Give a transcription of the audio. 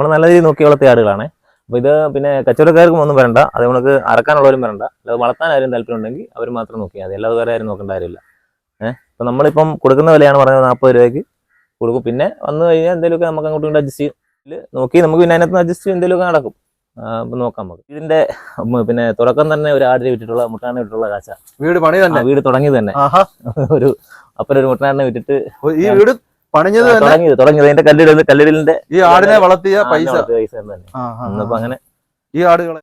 നമ്മൾ നല്ല രീതിയിൽ നോക്കി വളർത്തിയ ആടുകളാണ്. അപ്പോൾ ഇത് പിന്നെ കച്ചവടക്കാർക്കും ഒന്നും വരണ്ട, അത് നമുക്ക് അറക്കാനുള്ളവരും വരണ്ട. അത് വളർത്താൻ ആരും താല്പര്യം ഉണ്ടെങ്കിൽ അവർ മാത്രം നോക്കിയാൽ മതി, അല്ലാതെ വേറെ ആരും നോക്കേണ്ട കാര്യമില്ല. അപ്പോൾ നമ്മളിപ്പം കൊടുക്കുന്ന വിലയാണ് പറഞ്ഞത് 40 രൂപയ്ക്ക് കൊടുക്കും. പിന്നെ വന്നു കഴിഞ്ഞാൽ എന്തെങ്കിലുമൊക്കെ നമുക്ക് അങ്ങോട്ടും ഇങ്ങോട്ട് അഡ്ജസ്റ്റ് ചെയ്യും, നോക്കി നമുക്ക് പിന്നെ അതിനകത്ത് അഡ്ജസ്റ്റ് ചെയ്യും, എന്തെങ്കിലുമൊക്കെ നടക്കും. അപ്പം നോക്കാം നമുക്ക്. ഇതിന്റെ പിന്നെ തുടക്കം തന്നെ ഒരു ആടിനെ വിട്ടിട്ടുള്ള മുട്ടാനെ വിട്ടിട്ടുള്ള കാഴ്ച. വീട് പണി തന്നെ, വീട് തുടങ്ങിയത് തന്നെ ഒരു അപ്പനൊരു മുട്ടാനെ വിട്ടിട്ട് ഈ വീട് തുടങ്ങിയത് അതിന്റെ കല്ലിടലിന്റെ ഈ ആടിനെ വളർത്തിയ പൈസ തന്നെ. അങ്ങനെ ഈ ആടുകളെ